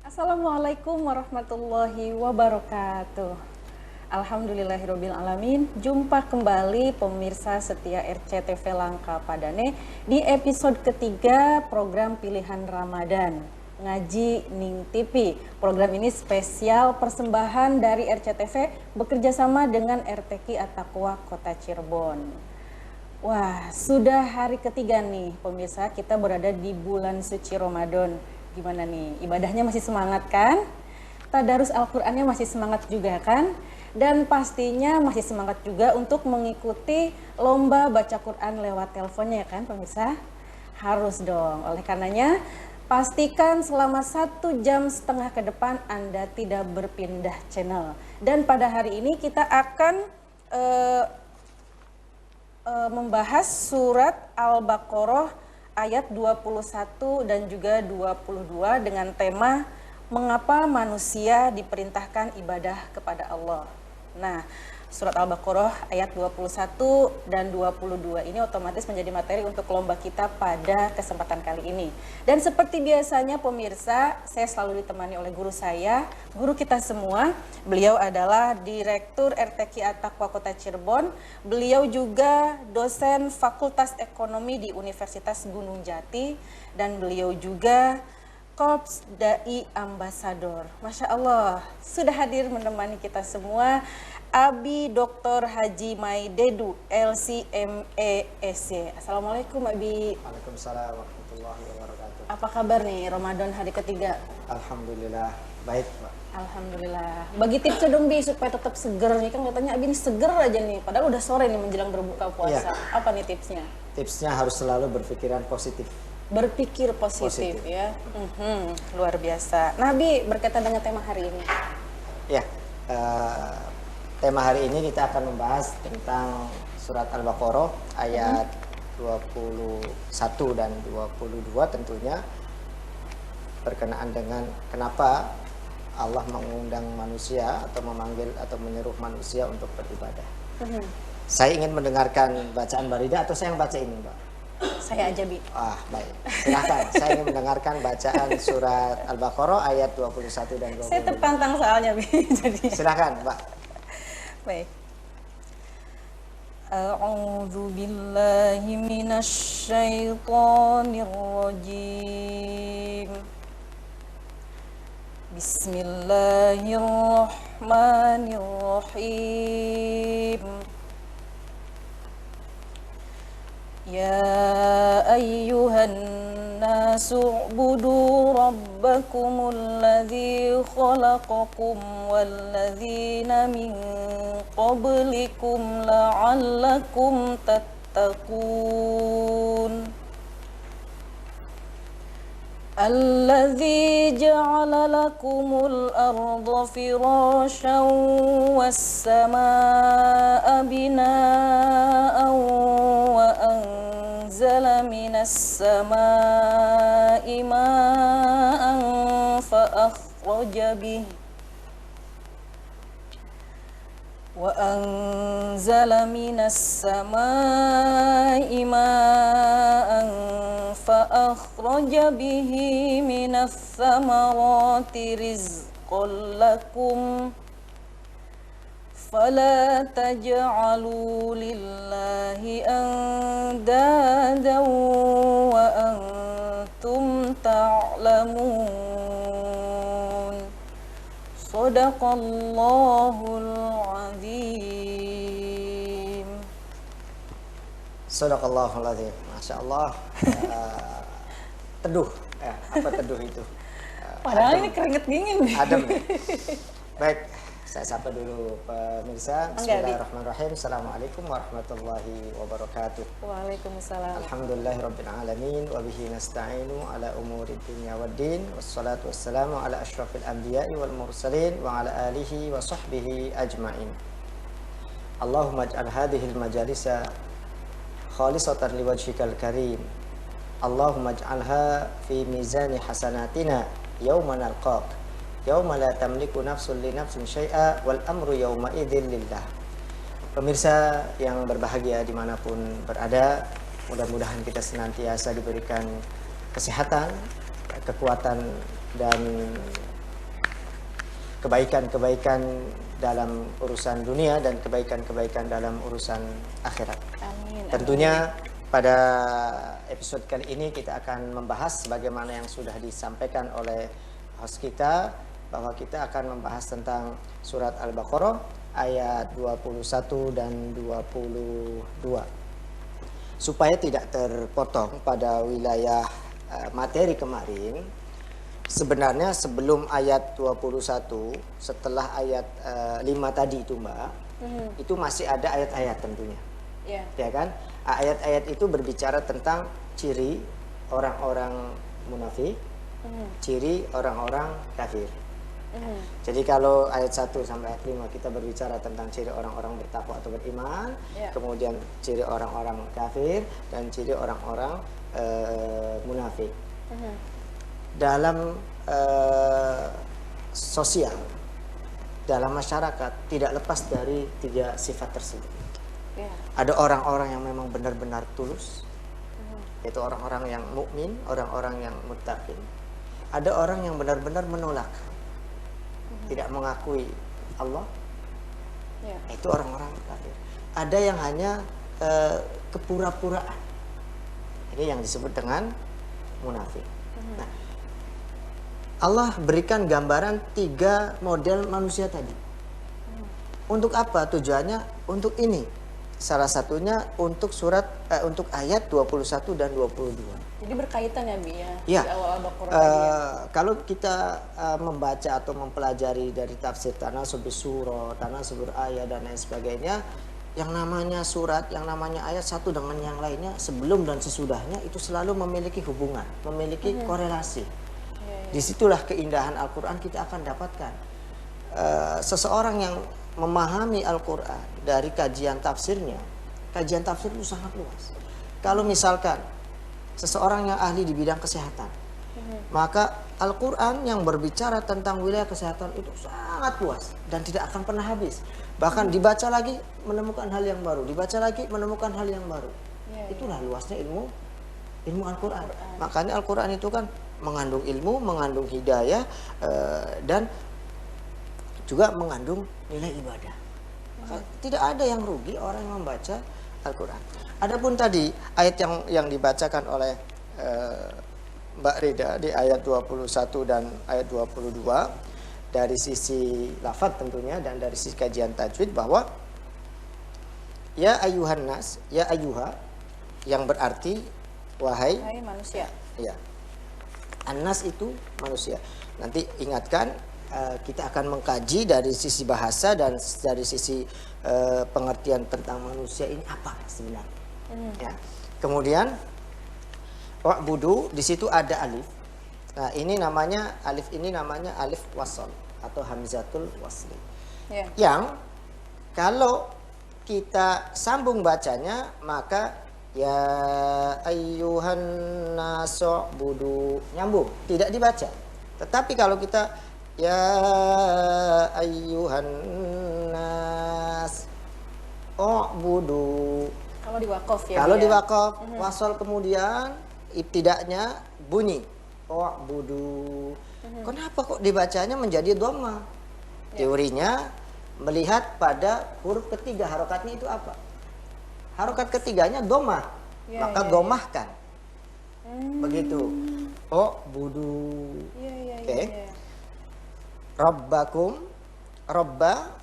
Assalamualaikum warahmatullahi wabarakatuh. Alhamdulillahirabbil alamin. Jumpa kembali pemirsa setia RCTV Langka Padane di episode ketiga program Pilihan Ramadan Ngaji Ning TV. Program ini spesial persembahan dari RCTV bekerjasama dengan RTQ At-Taqwa Kota Cirebon. Wah, sudah hari ketiga nih pemirsa, kita berada di bulan suci Ramadan. Gimana nih, ibadahnya masih semangat kan? Tadarus Al-Qur'annya masih semangat juga kan? Dan pastinya masih semangat juga untuk mengikuti lomba baca Quran lewat teleponnya ya kan pemirsa? Harus dong, oleh karenanya pastikan selama 1,5 jam ke depan Anda tidak berpindah channel. Dan pada hari ini kita akan membahas surat Al-Baqarah ayat 21 dan juga 22 dengan tema mengapa manusia diperintahkan ibadah kepada Allah. Nah, surat Al-Baqarah ayat 21 dan 22 ini otomatis menjadi materi untuk lomba kita pada kesempatan kali ini. Dan seperti biasanya pemirsa, saya selalu ditemani oleh guru saya, guru kita semua. Beliau adalah Direktur RTQ At-Taqwa Kota Cirebon. Beliau juga dosen Fakultas Ekonomi di Universitas Gunung Jati. Dan beliau juga Korps Dai Ambasador. Masya Allah, sudah hadir menemani kita semua Abi Dr. Haji Maidedu, LCMESC. Assalamualaikum Abi. Waalaikumsalam warahmatullahi wabarakatuh. Apa kabar nih Ramadan hari ketiga? Alhamdulillah, baik Pak. Alhamdulillah. Bagi tipsnya dong Bi supaya tetap seger nih, kan katanya Abi ini seger aja nih. Padahal udah sore nih menjelang berbuka puasa. Iya. Apa nih tipsnya? Tipsnya harus selalu berpikiran positif. Berpikir positif. Ya. Luar biasa. Nabi berkaitan dengan tema hari ini. Ya, tema hari ini kita akan membahas tentang surat Al-Baqarah ayat 21 dan 22 tentunya berkenaan dengan kenapa Allah mengundang manusia atau memanggil atau menyeru manusia untuk beribadah. Saya ingin mendengarkan bacaan Barida atau saya yang baca ini, Mbak? Saya aja Bi. Baik. Silakan. Saya ingin mendengarkan bacaan surat Al-Baqarah ayat 21 dan 22. Saya tertantang soalnya Bi. Jadi Silakan, Mbak. baik. A'udzu billahi minasy syaithanir rajim. Bismillahirrahmanirrahim. Ya ayyuhan nasu ubudu rabbakumul ladzi khalaqakum walladzina min qablikum la'allakum tattaqun. Alladzi ja'ala lakumul arda firasyan was samaa'a binaa'an wa anzala minas samaa'i maa'an fa akhraja bihi وأنزل من السماء ماء فأخرج به من الثمرات رزقا لكم فلا تجعلوا لله أندادا وأنتم تعلمون Sadaqallahul azim. Sadaqallahul azim. Masya Allah. Teduh. Apa teduh itu? Padahal ini keringet dingin. Adem. Baik. Saya sapa dulu pemirsa. Bismillahirrahmanirrahim. Assalamualaikum warahmatullahi wabarakatuh. Waalaikumsalam. Alhamdulillahirabbil alamin wa bihi nasta'inu ala umuri dunya waddin wassalatu wassalamu ala asyrafil anbiya'i wal mursalin wa ala alihi wa sahbihi ajmain. Allahumma ij'al hadhil majalisa khalisatan liwajhikal karim. Allahumma ij'alha fi mizani hasanatina yawma nalqaq. Yauma la tamliku nafsun li nafsin syai'a wal amru yauma idzin lillah. Pemirsa yang berbahagia dimanapun berada, mudah-mudahan kita senantiasa diberikan kesehatan, kekuatan dan kebaikan-kebaikan dalam urusan dunia dan kebaikan-kebaikan dalam urusan akhirat. Amin. Tentunya pada episode kali ini kita akan membahas sebagaimana yang sudah disampaikan oleh host kita, bahwa kita akan membahas tentang surat Al-Baqarah ayat 21 dan 22. Supaya tidak terpotong pada wilayah materi kemarin, sebenarnya sebelum ayat 21, setelah ayat 5 tadi itu Mbak, itu masih ada ayat-ayat tentunya. Ya kan? Ayat-ayat itu berbicara tentang ciri orang-orang munafik, ciri orang-orang kafir. Jadi kalau ayat 1 sampai ayat 5 kita berbicara tentang ciri orang-orang bertakwa atau beriman, kemudian ciri orang-orang kafir dan ciri orang-orang munafik. Dalam sosial, dalam masyarakat tidak lepas dari 3 sifat tersebut. Ada orang-orang yang memang benar-benar tulus, yaitu orang-orang yang mukmin, orang-orang yang muttaqin. Ada orang yang benar-benar menolak, tidak mengakui Allah, itu orang-orang kafir. Ada yang hanya kepura-puraan, ini yang disebut dengan munafik. Nah, Allah berikan gambaran 3 model manusia tadi. Untuk apa tujuannya? Untuk ini. Salah satunya untuk untuk ayat 21 dan 22. Jadi berkaitan ya Bi ya, ya. Di awal Al-Baqarah tadi ya. Kalau kita membaca atau mempelajari dari tafsir tanasubur surah, tanasubur ayat dan lain sebagainya, yang namanya surat, yang namanya ayat satu dengan yang lainnya, sebelum dan sesudahnya itu selalu memiliki hubungan, memiliki korelasi. Disitulah keindahan Al-Quran kita akan dapatkan. Seseorang yang memahami Al-Quran dari kajian tafsirnya, kajian tafsir itu sangat luas. Kalau misalkan seseorang yang ahli di bidang kesehatan, maka Al-Quran yang berbicara tentang wilayah kesehatan itu sangat luas dan tidak akan pernah habis. Bahkan dibaca lagi menemukan hal yang baru, dibaca lagi menemukan hal yang baru. Itulah luasnya ilmu Al-Quran. Makanya Al-Quran itu kan mengandung ilmu, mengandung hidayah, dan juga mengandung nilai ibadah. Maka tidak ada yang rugi orang yang membaca Al-Quran. Adapun tadi ayat yang dibacakan oleh Mbak Rida di ayat 21 dan ayat 22, dari sisi lafadz tentunya dan dari sisi kajian tajwid, bahwa ya ayuhan nas, ya ayuha, yang berarti wahai manusia. Ya. An-nas itu manusia. Nanti ingatkan, kita akan mengkaji dari sisi bahasa dan dari sisi pengertian tentang manusia ini apa sebenarnya. Ya. Kemudian wa'budu, di situ ada alif. Nah, ini namanya alif, ini namanya alif wasl atau hamzatul wasli. Yang kalau kita sambung bacanya, maka ya ayyuhan nasu budu, nyambung, tidak dibaca. Tetapi kalau kita ya ayyuhan nas u'budu, kalau di wakaf ya. Kalau di wakaf, wasal kemudian ibtidaknya bunyi u'budu. Kenapa kok dibacanya menjadi dhamma? Teorinya melihat pada huruf ketiga, harokatnya itu apa? Harokat ketiganya dhammah, maka dhammahkan. Begitu. U'budu. Oke. Rabbakum, Rabba,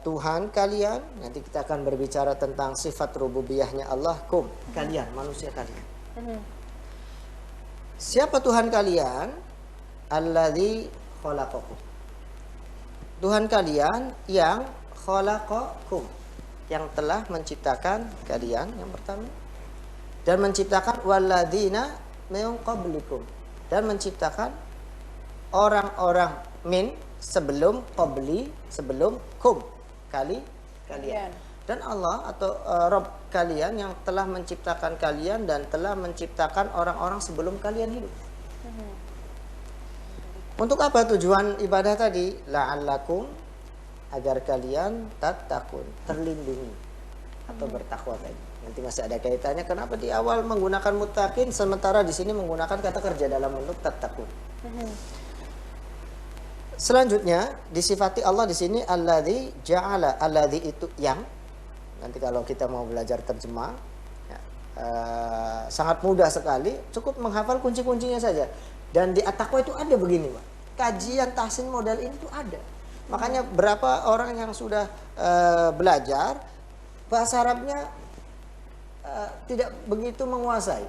Tuhan kalian. Nanti kita akan berbicara tentang sifat rububiyahnya Allah. Kum, kalian, manusia kalian. Siapa Tuhan kalian? Alladzi khalaqakum. Tuhan kalian yang khalaqakum, yang telah menciptakan kalian, yang pertama. Dan menciptakan walladzina min qablikum, dan menciptakan orang-orang min, sebelum qabli, sebelum kum, kalian. Dan Allah atau Rabb kalian yang telah menciptakan kalian dan telah menciptakan orang-orang sebelum kalian hidup. Untuk apa tujuan ibadah tadi? La'allakum, agar kalian tattaqun, terlindungi atau bertakwa tadi. Nanti masih ada kaitannya kenapa di awal menggunakan muttaqin sementara di sini menggunakan kata kerja dalam bentuk tattaqun. Selanjutnya disifati Allah di sini alladzi ja'ala, alladzi itu yang. Nanti kalau kita mau belajar terjemah ya, sangat mudah sekali, cukup menghafal kunci-kuncinya saja. Dan di At-Taqwa itu ada begini, Pak. Kajian tahsin model ini tuh ada. Makanya berapa orang yang sudah belajar bahasa Arabnya tidak begitu menguasai.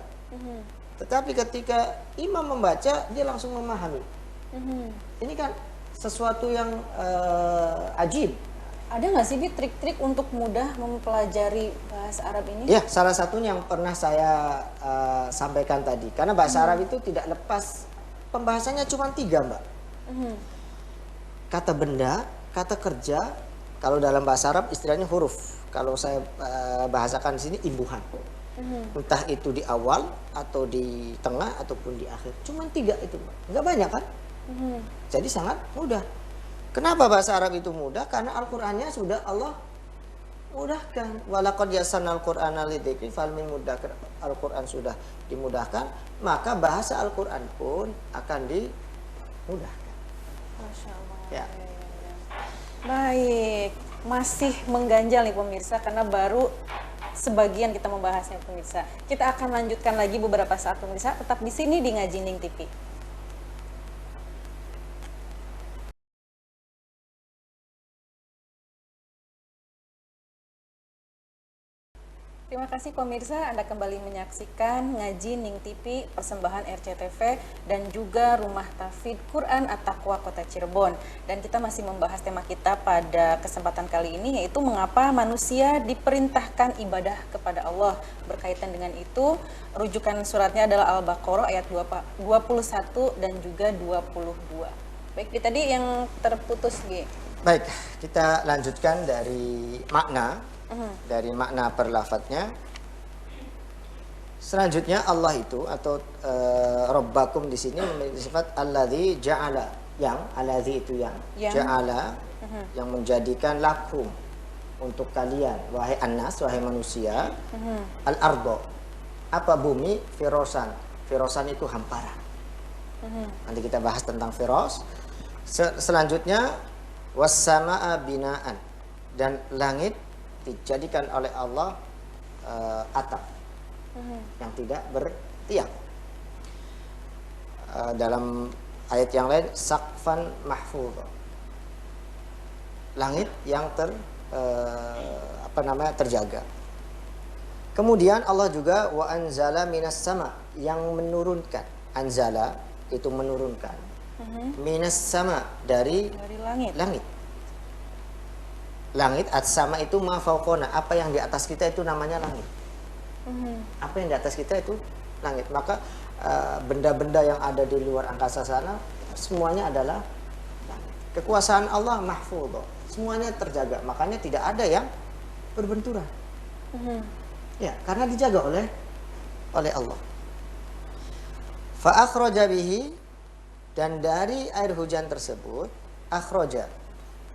Tetapi ketika imam membaca, dia langsung memahami. Ini kan sesuatu yang ajib. Ada nggak sih Bi trik-trik untuk mudah mempelajari bahasa Arab ini? Ya, salah satunya yang pernah saya sampaikan tadi. Karena bahasa Arab itu tidak lepas, pembahasannya cuma 3, Mbak. Kata benda, kata kerja, kalau dalam bahasa Arab istilahnya huruf. Kalau saya bahasakan di sini imbuhan. Entah itu di awal, atau di tengah, ataupun di akhir. Cuma 3 itu, Mbak. Nggak banyak kan? Jadi sangat mudah. Kenapa bahasa Arab itu mudah? Karena Al-Qur'annya sudah Allah mudahkan. Walaqad yassarnal Qur'ana lidzikri fahal min muddakir. Al-Qur'an sudah dimudahkan, maka bahasa Al-Qur'an pun akan dimudahkan. Masya Allah. Ya. Baik, masih mengganjal nih pemirsa karena baru sebagian kita membahasnya pemirsa. Kita akan lanjutkan lagi beberapa saat pemirsa. Tetap di sini di Ngaji Ning TV. Terima kasih pemirsa, Anda kembali menyaksikan Ngaji Ning TV, persembahan RCTV dan juga Rumah Tahfidz Quran At-Taqwa Kota Cirebon. Dan kita masih membahas tema kita pada kesempatan kali ini, yaitu mengapa manusia diperintahkan ibadah kepada Allah. Berkaitan dengan itu, rujukan suratnya adalah Al-Baqarah ayat 21 dan juga 22. Baik, tadi yang terputus, G. Baik, kita lanjutkan dari makna. Dari makna perlafadznya. Selanjutnya Allah itu atau Rabbakum di sini memiliki sifat alladzi ja'ala, yang alladzi itu yang ja'ala, yang menjadikan lakum untuk kalian wahai annas, wahai manusia, al-ardo, apa bumi, firosan. Firosan itu hamparan. Nanti kita bahas tentang firos. Selanjutnya was-samaa binaan, dan langit dijadikan oleh Allah atap yang tidak bertiang. Dalam ayat yang lain saqfan mahfuz, langit yang terjaga. Kemudian Allah juga wa anzala minas sama, yang menurunkan. Anzala itu menurunkan. Minas sama, dari langit. Langit as-sama itu ma fauqona, apa yang di atas kita itu namanya langit. Apa yang di atas kita itu langit. Maka benda-benda yang ada di luar angkasa sana semuanya adalah langit. Kekuasaan Allah mahfudz, semuanya terjaga. Makanya tidak ada yang berbenturan. Ya, karena dijaga oleh Allah. Fa akhraja bihi, dan dari air hujan tersebut, akhraja,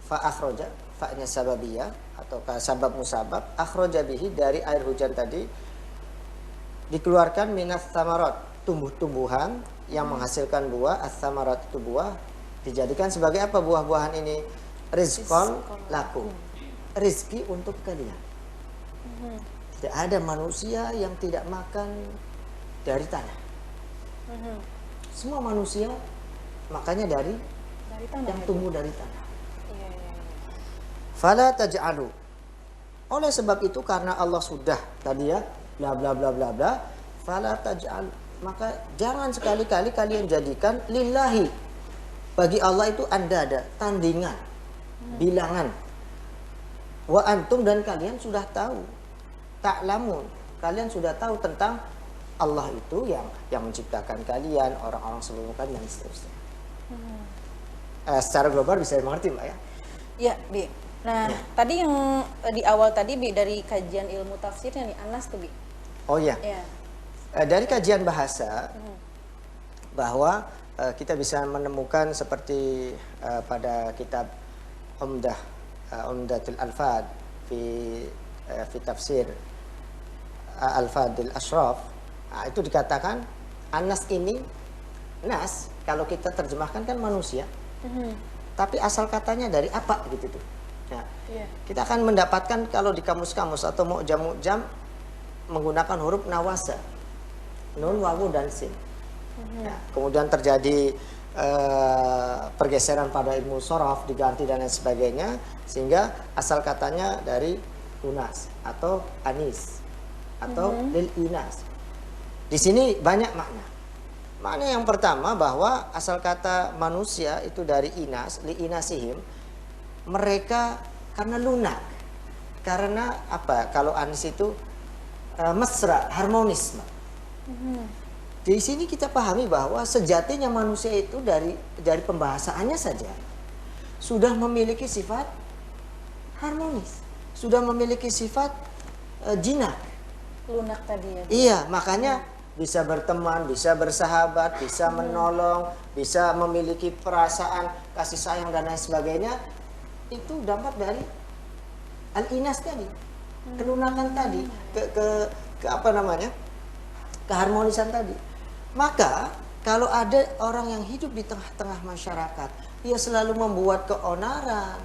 fa akhraja, fa'nya sababiyah atau sabab musabab, akhraja bihi, dari air hujan tadi dikeluarkan minas samarat, tumbuh-tumbuhan yang menghasilkan buah. As-samarat itu buah, dijadikan sebagai apa buah-buahan ini? Rizqan lakum, rizki untuk kalian. Tidak ada manusia yang tidak makan dari tanah. Semua manusia makanya dari tanah, yang tumbuh dari tanah. Fala taj'alu, oleh sebab itu karena Allah sudah tadi ya bla bla bla bla bla, fala taj'alu, maka jangan sekali-kali kalian jadikan lillahi, bagi Allah itu ada tandingan, bilangan. Wa antum, dan kalian sudah tahu, ta'lamun, kalian sudah tahu tentang Allah itu yang menciptakan kalian, orang-orang sebelum kalian, dan seterusnya. Secara global bisa dimengerti, Mbak ya? Ya, Bi. Nah, tadi yang di awal tadi, Bi, dari kajian ilmu tafsirnya nih, Anas tuh, Bi. Oh iya. Dari kajian bahasa, bahwa kita bisa menemukan seperti pada kitab Umdatul Alfad fi tafsir Al-Fadil Ashraf, itu dikatakan Anas ini, nas kalau kita terjemahkan kan manusia. tapi asal katanya dari apa gitu tuh. Nah, Iya. kita akan mendapatkan kalau di kamus-kamus atau mu'jam menggunakan huruf nawasa, nun, wawu dan sin. Nah, kemudian terjadi pergeseran pada ilmu sorof, diganti dan lain sebagainya, sehingga asal katanya dari unas atau anis atau lil inas. Di sini banyak makna. Makna yang pertama bahwa asal kata manusia itu dari inas, li inasihim, mereka karena lunak. Karena apa? Kalau anis itu mesra, harmonis. Di sini kita pahami bahwa sejatinya manusia itu dari pembahasannya saja sudah memiliki sifat harmonis, sudah memiliki sifat jinak. Lunak tadi ya. Iya, makanya bisa berteman, bisa bersahabat, bisa menolong, bisa memiliki perasaan kasih sayang dan lain sebagainya. Itu dampak dari al-inas tadi, kelunakan tadi, ke apa namanya, keharmonisan tadi. Maka kalau ada orang yang hidup di tengah-tengah masyarakat, ia selalu membuat keonaran,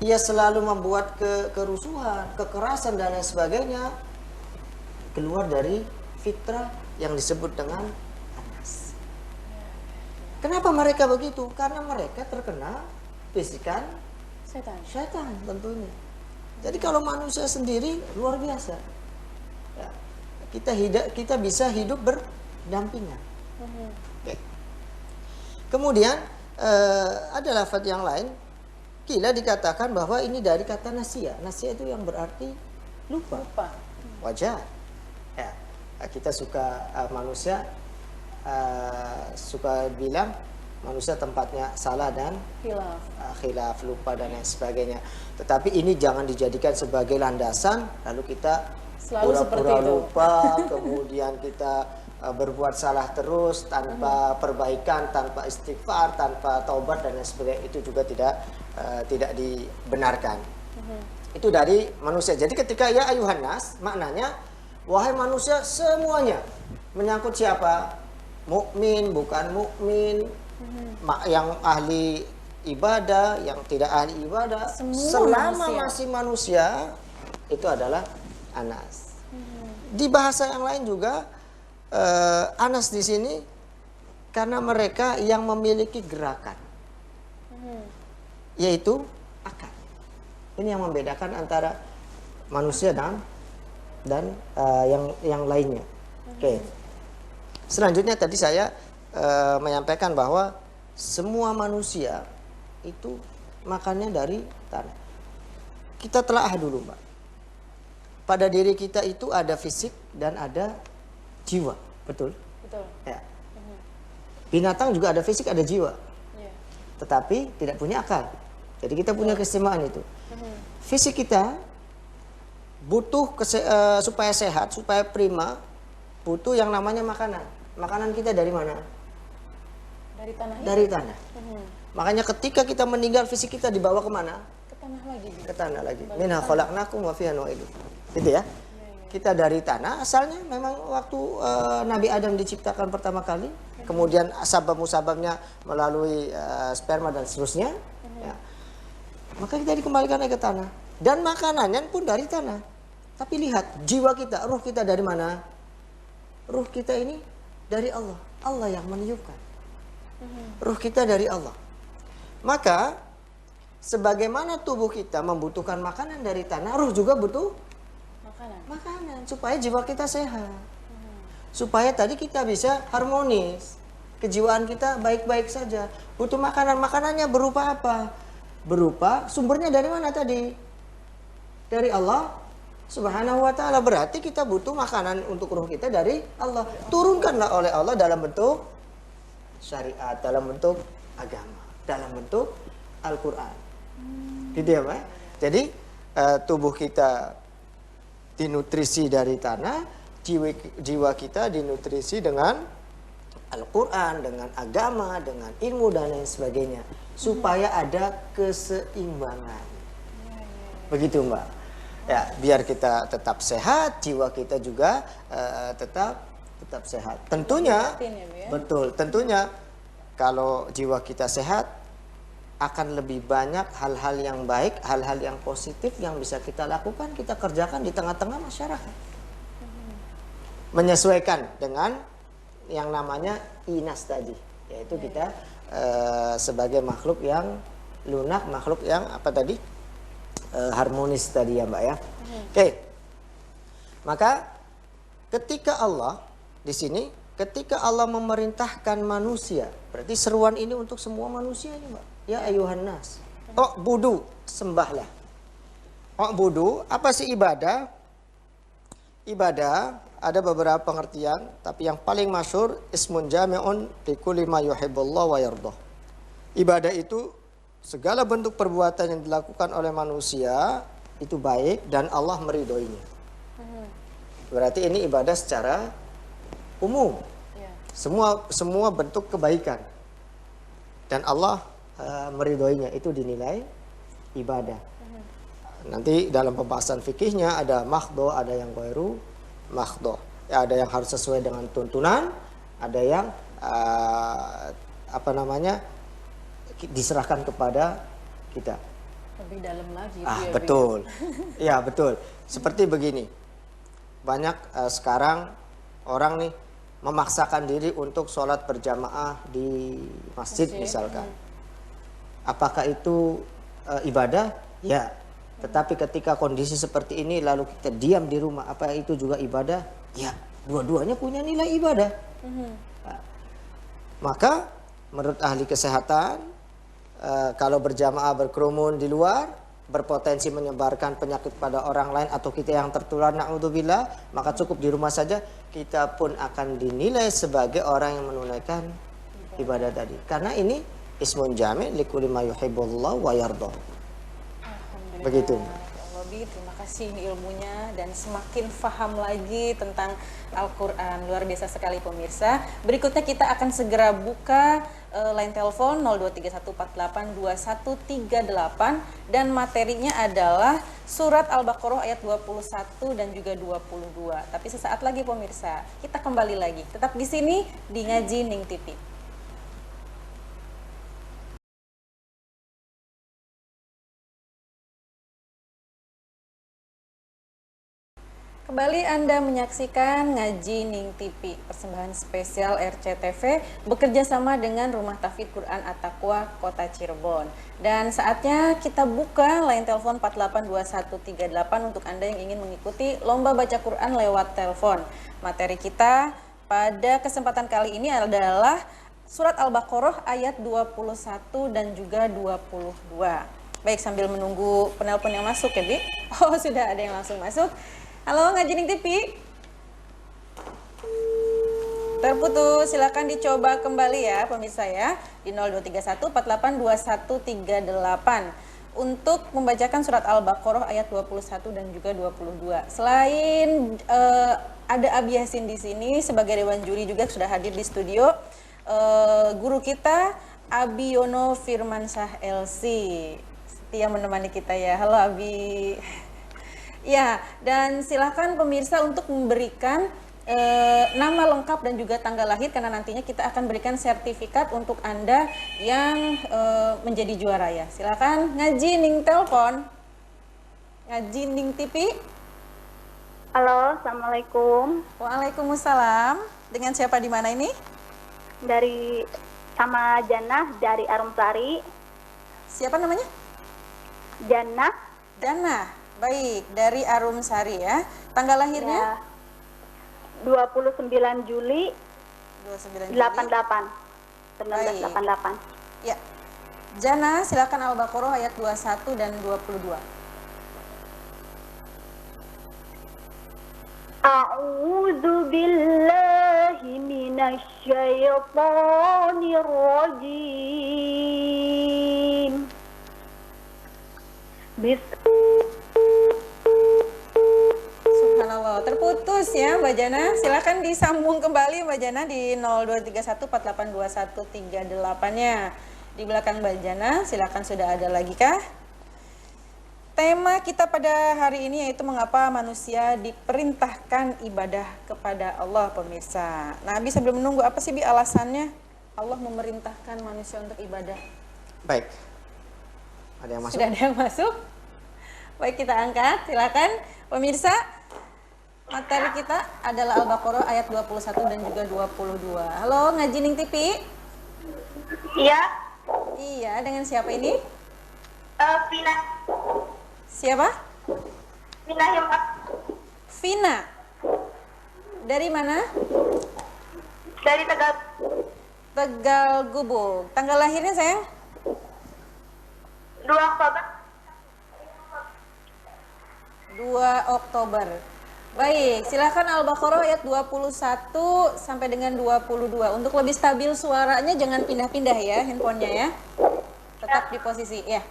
ia selalu membuat kerusuhan, kekerasan dan lain sebagainya, keluar dari fitrah yang disebut dengan anas. Kenapa mereka begitu? Karena mereka terkena bisikan setan tentunya. Jadi kalau manusia sendiri luar biasa. Ya, kita bisa hidup berdampingan. Oke. Kemudian ada lafaz yang lain. Kila dikatakan bahwa ini dari kata nasia. Nasia itu yang berarti lupa. Wajar. Ya, kita suka manusia suka bilang manusia tempatnya salah dan khilaf, lupa dan lain sebagainya. Tetapi ini jangan dijadikan sebagai landasan lalu kita pura-pura lupa, kemudian kita berbuat salah terus tanpa perbaikan, tanpa istighfar, tanpa taubat dan lain sebagainya. Itu juga tidak dibenarkan. Itu dari manusia. Jadi ketika ya ayuhan nas, maknanya wahai manusia semuanya, menyangkut siapa? Mukmin, bukan mukmin, yang ahli ibadah, yang tidak ahli ibadah, selama masih manusia itu adalah anas. Di bahasa yang lain juga anas di sini karena mereka yang memiliki gerakan, yaitu akal. Ini yang membedakan antara manusia dan yang lainnya. Oke. Selanjutnya tadi saya menyampaikan bahwa semua manusia itu makannya dari tanah. Kita telaah dulu, Mbak. Pada diri kita itu ada fisik dan ada jiwa, betul? Betul. Ya. Binatang juga ada fisik, ada jiwa. Tetapi tidak punya akal. Jadi kita punya keistimewaan itu. Fisik kita butuh supaya sehat, supaya prima, butuh yang namanya makanan. Makanan kita dari mana? Dari tanah. Dari tanah. Makanya ketika kita meninggal, fisik kita dibawa kemana? Ke tanah lagi. Ke tanah lagi. Minha khalaqnakum wa fiha nu'idukum. Gitu ya. Kita dari tanah, asalnya memang waktu Nabi Adam diciptakan pertama kali, kemudian sabab-musababnya melalui sperma dan seterusnya, ya. Maka kita dikembalikan lagi ke tanah. Dan makanannya pun dari tanah. Tapi lihat, jiwa kita, ruh kita dari mana? Ruh kita ini dari Allah. Allah yang meniupkan. Ruh kita dari Allah. Maka, sebagaimana tubuh kita membutuhkan makanan dari tanah, ruh juga butuh makanan supaya jiwa kita sehat, supaya tadi kita bisa harmonis, kejiwaan kita baik-baik saja. Butuh makanannya berupa apa? Berupa sumbernya dari mana tadi? Dari Allah Subhanahu wa ta'ala. Berarti kita butuh makanan untuk ruh kita dari Allah. Turunkanlah oleh Allah dalam bentuk syariat, dalam bentuk agama, dalam bentuk Al-Quran. Gitu ya, Pak? Jadi tubuh kita dinutrisi dari tanah, jiwa kita dinutrisi dengan Al-Quran, dengan agama, dengan ilmu dan lain sebagainya, supaya ada keseimbangan. Begitu, Mbak. Ya, biar kita tetap sehat, jiwa kita juga tetap sehat. Tentunya, betul. Tentunya kalau jiwa kita sehat, akan lebih banyak hal-hal yang baik, hal-hal yang positif yang bisa kita lakukan, kita kerjakan di tengah-tengah masyarakat. Menyesuaikan dengan yang namanya inas tadi, yaitu kita sebagai makhluk yang lunak, makhluk yang apa tadi, harmonis tadi ya Mbak ya. Oke. Maka ketika Allah di sini, ketika Allah memerintahkan manusia, berarti seruan ini untuk semua manusia ini Mbak. Ya ayuhan nas, budu, sembahlah. Budu, apa sih ibadah? Ibadah ada beberapa pengertian, tapi yang paling masyhur ismun jami'un likulli ma yuhibbullah wa yardah. Ibadah itu segala bentuk perbuatan yang dilakukan oleh manusia itu baik dan Allah meridhoinya. Berarti ini ibadah secara umum. Semua bentuk kebaikan. Dan Allah meridhoinya, itu dinilai ibadah. Nanti dalam pembahasan fikihnya ada makhdo, ada yang ghairu makhdo. Ya, ada yang harus sesuai dengan tuntunan, ada yang diserahkan kepada kita. Lebih dalam lagi. Betul. Ya betul. Seperti begini. Banyak sekarang orang nih memaksakan diri untuk sholat berjamaah di masjid misalkan. Apakah itu ibadah? Ya. Tetapi ketika kondisi seperti ini lalu kita diam di rumah, apa itu juga ibadah? Ya. Dua-duanya punya nilai ibadah. Nah, maka menurut ahli kesehatan, kalau berjamaah berkerumun di luar berpotensi menyebarkan penyakit pada orang lain atau kita yang tertular, na'udzubillah, maka cukup di rumah saja, kita pun akan dinilai sebagai orang yang menunaikan ibadah tadi. Karena ini ismun jami' likulli ma yuhibbullah wa yardah. Begitu. Terima kasih ini ilmunya dan semakin faham lagi tentang Al-Quran. Luar biasa sekali pemirsa. Berikutnya kita akan segera buka line telepon 0231482138 dan materinya adalah surat Al-Baqarah ayat 21 dan juga 22. Tapi sesaat lagi pemirsa, kita kembali lagi. Tetap di sini di Ngaji Ning TV. Kembali Anda menyaksikan Ngaji Ning TV, persembahan spesial RCTV bekerja sama dengan Rumah Tahfidz Quran At-Taqwa Kota Cirebon. Dan saatnya kita buka line telepon 482138 untuk Anda yang ingin mengikuti lomba baca Quran lewat telepon. Materi kita pada kesempatan kali ini adalah surat Al-Baqarah ayat 21 dan juga 22. Baik, sambil menunggu penelpon yang masuk ya, Bi. Oh, sudah ada yang langsung masuk. Halo Ngaji Ning TV. Terputus, silakan dicoba kembali ya pemirsa ya di 0231482138 untuk membacakan surat Al-Baqarah ayat 21 dan juga 22. Selain ada Abi Yasin di sini sebagai dewan juri juga sudah hadir di studio. Guru kita Abi Yono Firmansyah LC setia menemani kita ya. Halo Abi. Ya, dan silakan pemirsa untuk memberikan nama lengkap dan juga tanggal lahir karena nantinya kita akan berikan sertifikat untuk Anda yang menjadi juara ya. Silakan Ngaji Ning telepon. Ngaji Ning TV. Halo, Assalamualaikum. Waalaikumsalam. Dengan siapa di mana ini? Dari sama Jannah dari Arumsari. Siapa namanya? Jannah. Jannah. Baik, dari Arumsari ya. Tanggal lahirnya? Ya, 29 Juli 29 Juli 88. 1988. Ya. Jana, silakan Al-Baqarah ayat 21 dan 22. A'udzu billahi minasy syaithanir rajim. Subhanallah, terputus ya Mbak Jana. Silakan disambung kembali Mbak Jana di 0231482138-nya. Di belakang Mbak Jana, silakan sudah ada lagi kah? Tema kita pada hari ini yaitu mengapa manusia diperintahkan ibadah kepada Allah pemirsa. Nah, Abi sebelum menunggu apa sih Bi alasannya Allah memerintahkan manusia untuk ibadah? Baik. Ada yang masuk? Sudah ada yang masuk? Baik, kita angkat. Silakan pemirsa. Materi kita adalah Al-Baqarah ayat 21 dan juga 22. Halo, Ngaji Ning TV. Iya. Iya, dengan siapa ini? Vina. Siapa? Vina Himmat. Vina. Dari mana? Dari Tegal. Tegal Gubuk. Tanggal lahirnya sayang? 2 Oktober. 2 Oktober. Baik, silakan Al-Baqarah ayat 21 sampai dengan 22. Untuk lebih stabil suaranya jangan pindah-pindah ya handphonenya ya. Tetap di posisi ya.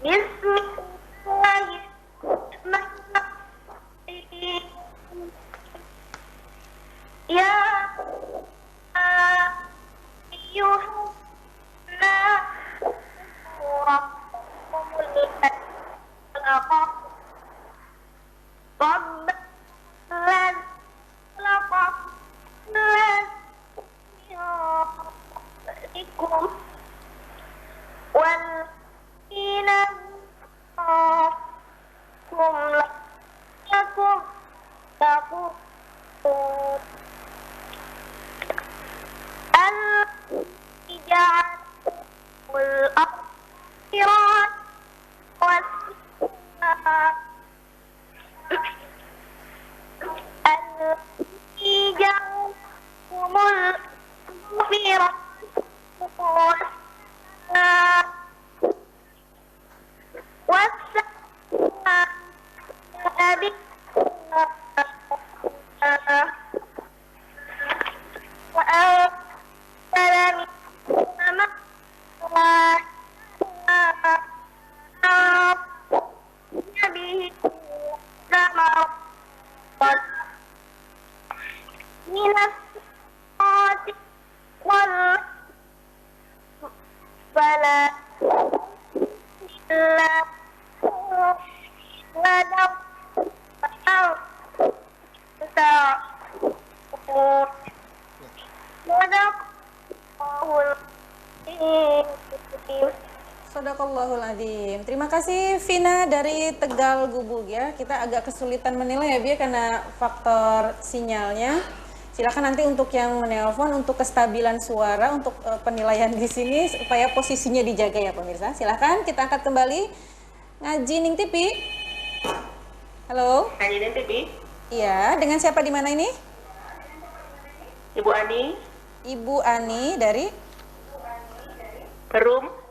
Bismillahirrahmanirrahim. Ya ayyuhan Shadaqallahul Adzim. Terima kasih Vina dari Tegal Gubuk ya. Kita agak kesulitan menilai ya Bia karena faktor sinyalnya. Silakan nanti untuk yang menelpon untuk kestabilan suara untuk penilaian di sini supaya posisinya dijaga ya pemirsa. Silakan kita angkat kembali Ngaji Ning TV. Halo. Ngaji Ning TV. Iya, dengan siapa di mana ini? Ibu Ani. Ibu Ani dari Perum.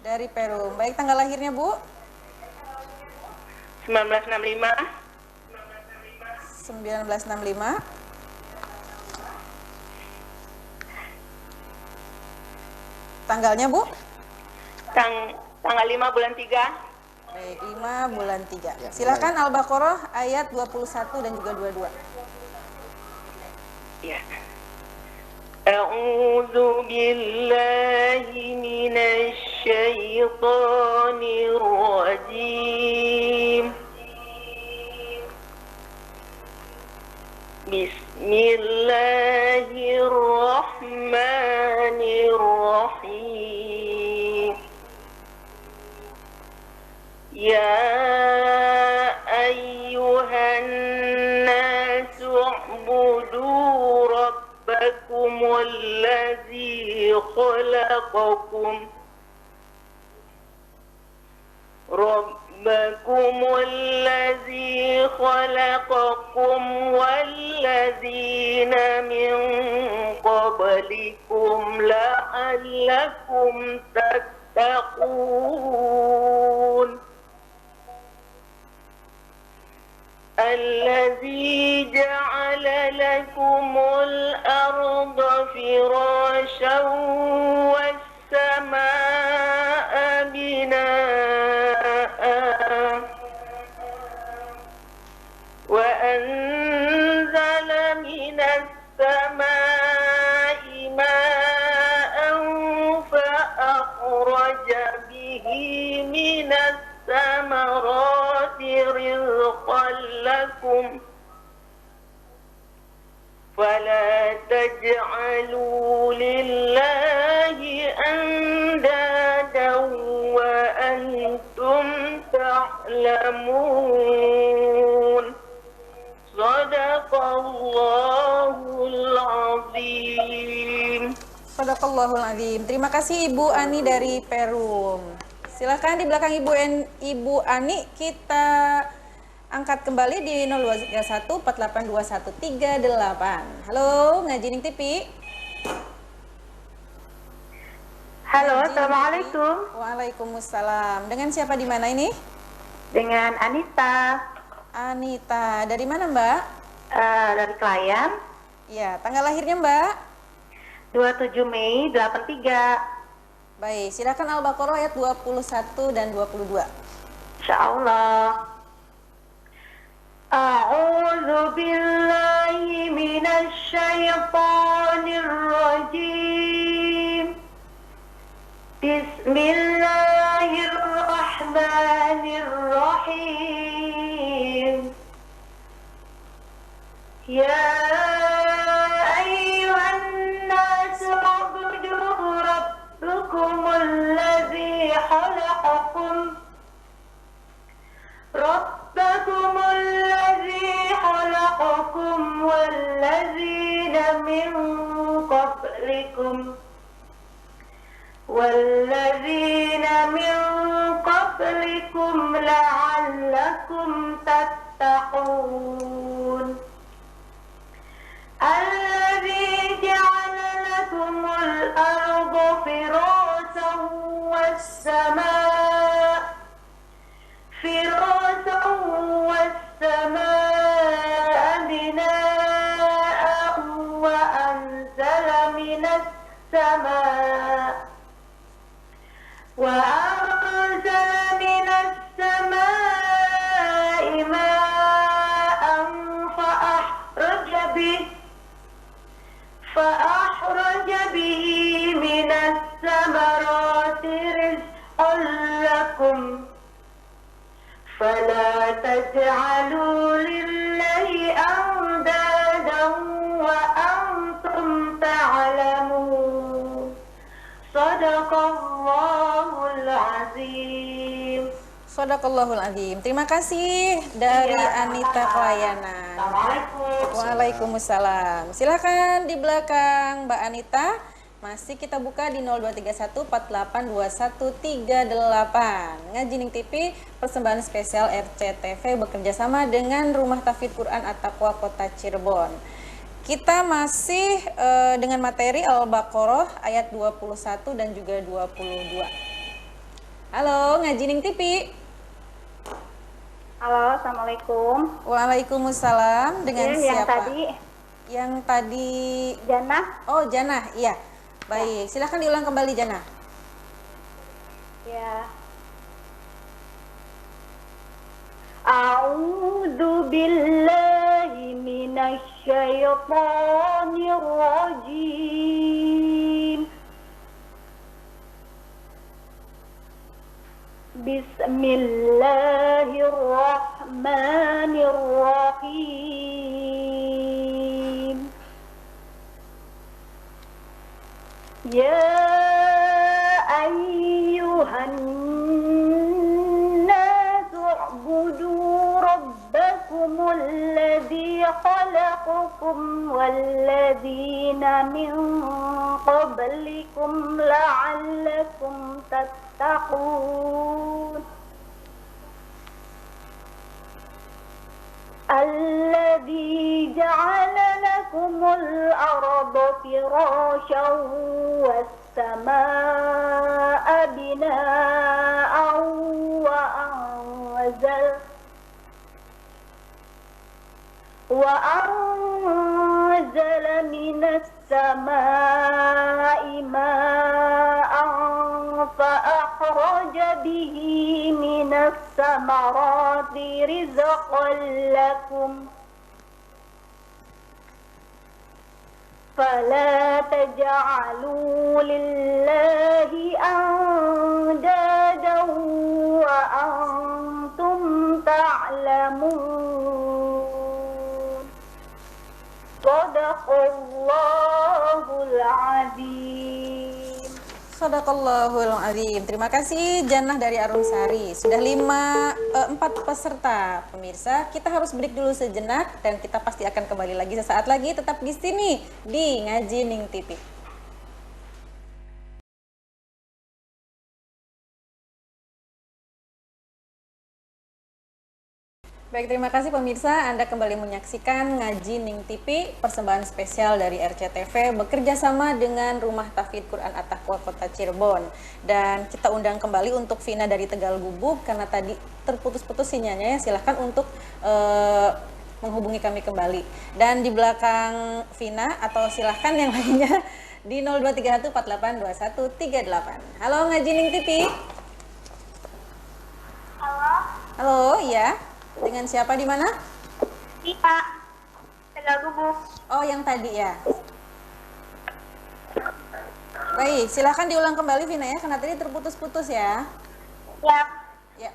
Dari Perum. Baik, tanggal lahirnya Bu? 1965. 1965. Tanggalnya Bu? Tanggal 5 bulan 3. Baik, 5 bulan 3. Ya, silakan Al-Baqarah ayat 21 dan juga 22. Ya. A'udzu billahi minasy syaithanir rajim. Bismillahirrahmanirrahim. Ya ayyuhan nasu u'budu rabbakumul ladzi khalaqakum walladzina min qablikum la'allakum tattaqun. الذي جعل لكم الأرض فراشا والسماء بناء وأنزل من السماء ماء فأخرج به من الثمرات رزقا لكم فلا تجعلوا لله أندادا تعلمون صدق الله العظيم. Sadaqallahul azim. Terima kasih Ibu Ani dari Perum. Silakan di belakang Ibu Ani kita angkat kembali di 0231482138. Halo, Ngajining TV. Halo, Ngajining Assalamualaikum. TV. Waalaikumsalam. Dengan siapa di mana ini? Dengan Anita Anita. Dari mana, Mbak? dari Klayan, Ya, tanggal lahirnya, Mbak? 27 Mei 83. Baik, silakan Al-Baqarah ayat 21 dan 22. Insyaallah. A'udzu billahi minasy syaithanir rajim. Bismillahirrahmanirrahim. Ya ayyuhan nasu ubudu rabbakumul ladzi khalaqakum والذين من قبلكم لعلكم تتقون الذي جعل لكم الأرض فراشا والسماء بناء وأنزل من السماء ماء فأخرج به من الثمرات رزقا لكم فلا تجعلوا لله أندادا وأنتم تعلمون صدق الله العظيم. Sadaqallahul azim. Terima kasih dari Anita Pelayanan. Assalamualaikum. Waalaikumsalam. Silakan di belakang Mbak Anita. Masih kita buka di 0231482138. Ngajining TV, persembahan spesial RCTV bekerja sama dengan Rumah Tahfidz Quran At-Taqwa Kota Cirebon. Kita masih dengan materi Al-Baqarah ayat 21 dan juga 22. Halo, Ngajining TV. Halo, Assalamualaikum. Waalaikumsalam. Dengan Yang siapa? Yang tadi Jannah. Oh, Janah. Iya. Baik, silakan diulang kembali Janah. Ya. A'udzu billahi minasy syaithanir rajim. Bismillahirrahmanirrahim. Ya ayyuhan nasu ubudu rabbakumul ladzi khalaqakum walladzina min qablikum la'allakum tattaqun الذي جعل لكم الأرض فراشا والسماء بناء وأنزل من السماء ماء فأخرج به من الثمرات رزقا لكم فلا تجعلوا لله أندادا وأنتم تعلمون صدق الله العظيم. Shadaqallahul azim. Terima kasih Jannah dari Arumsari. Sudah 4 peserta pemirsa. Kita harus break dulu sejenak dan kita pasti akan kembali lagi sesaat lagi. Tetap di sini di Ngaji Ning TV. Baik, terima kasih pemirsa. Anda kembali menyaksikan Ngaji Ning TV, persembahan spesial dari RCTV bekerja sama dengan Rumah Tahfidz Quran At-Taqwa Kota Cirebon. Dan kita undang kembali untuk Vina dari Tegal Gubuk karena tadi terputus-putus sinyalnya ya. Silahkan untuk menghubungi kami kembali. Dan di belakang Vina atau silahkan yang lainnya di 0231482138. Halo Ngaji Ning TV. Halo, Halo, iya. Dengan siapa di mana? Pak. Tegal Gubuk. Oh, yang tadi ya. Baik, silahkan diulang kembali Vina ya, karena tadi terputus-putus ya. Ya. Ya.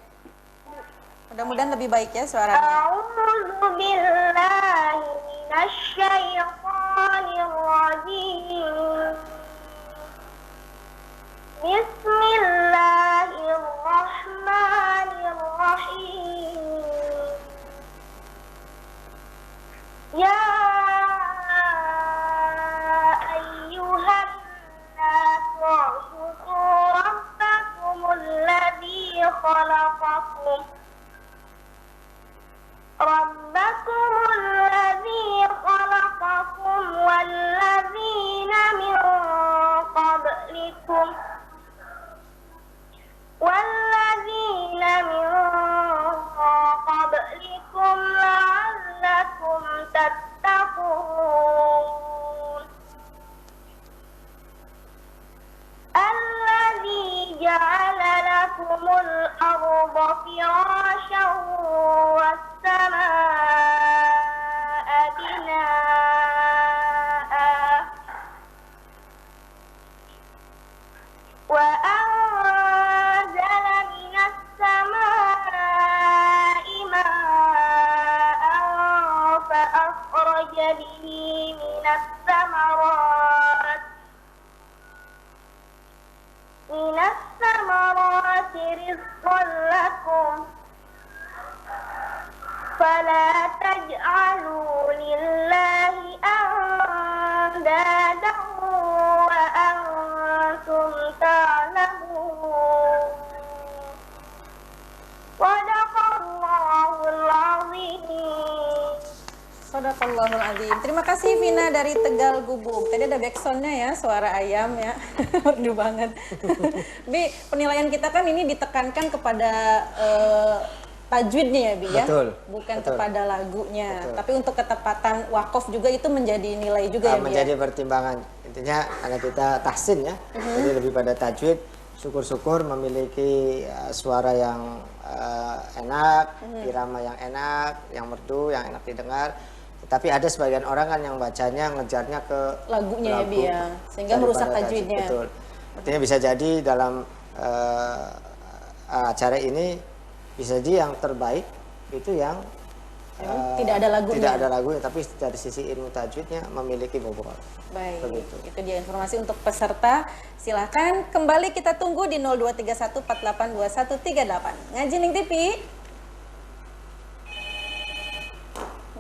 Mudah-mudahan lebih baik ya suaranya. A'udzu billahi minasy syaithanir rajim. Bismillahirrahmanirrahim. Ya ayyuhan nasu u'budu rabbakumul ladzi khalaqakum walladzina min qablikum la'allakum tattaqun. Alladzi ja'ala lakumul arda firasyan was samaa'a binaa'a wa anzala minas samaa'i maa'an fa akhraja bihi minas samarati rizqan lakum fala taj'alu lillahi andadan wa antum ta'lamun. Shadaqallahul azim. Shadaqallahul azim. Terima kasih Vina dari Tegal Gubuk. Tadi ada backsoundnya ya, suara ayam ya. Merdu banget. Bi, penilaian kita kan ini ditekankan kepada tajwidnya ya Bi ya, Betul, bukan betul. kepada lagunya. Betul. Tapi untuk ketepatan wakaf juga itu menjadi nilai juga ya Bi. Menjadi pertimbangan. Intinya karena kita tahsin ya, jadi lebih pada tajwid. Syukur-syukur memiliki suara yang enak, irama yang enak, yang merdu, yang enak didengar. Tetapi ada sebagian orang kan yang bacanya ngejarnya ke Lagunya ya, Bi, ya. Sehingga daripada merusak tajwidnya. Betul. Artinya bisa jadi dalam acara ini bisa jadi yang terbaik itu yang tidak ada lagunya. Tidak ada lagunya, tapi dari sisi ilmu tajwidnya memiliki bobot. Baik, Begitu. itu dia informasi untuk peserta. Silahkan kembali kita tunggu di 0231482138. Ngaji Ning TV.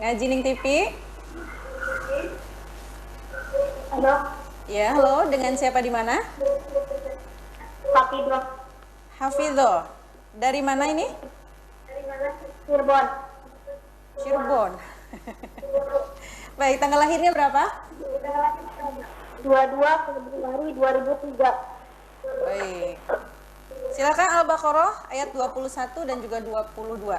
Ngaji Ning TV. Halo, Ya, halo. Dengan siapa di mana? Hafidhah. Hafidho. Dari mana ini? Cirebon. Cirebon. Baik, tanggal lahirnya berapa? 22 Februari 2003. Baik. Silakan Al-Baqarah ayat 21 dan juga 22.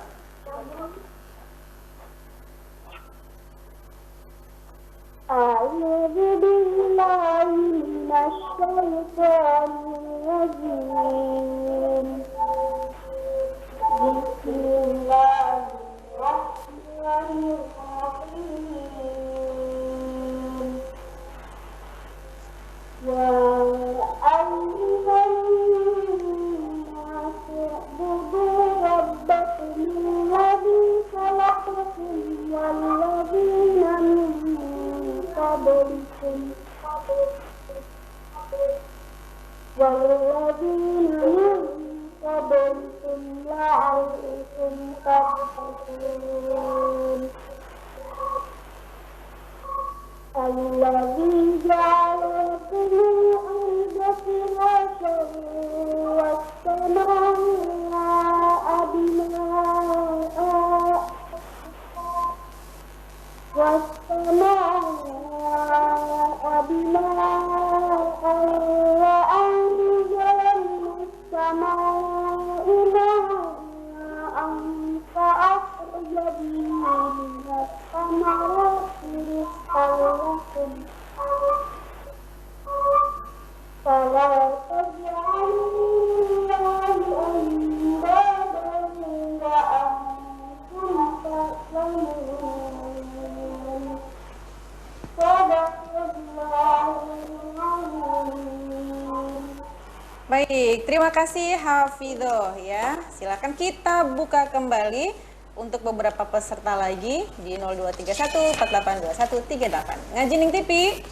A'udzu billahi minasy syaithanir rajim. Bismillahirrahmanirrahim. Ya ayyuhan nas u'budu rabbakum alladzi khalaqakum walladzina min qablikum تتقون الذي جعل لكم الأرض فراشا والسماء بناء وأنزل من السماء ماء فأخرج به من الثمرات رزقا لكم فلا تجعلوا لله أندادا وأنتم تعلمون صدق الله العظيم. Baik, terima kasih Hafidhoh ya. Silakan kita buka kembali untuk beberapa peserta lagi di 0231 482138. Ngaji Ning TV.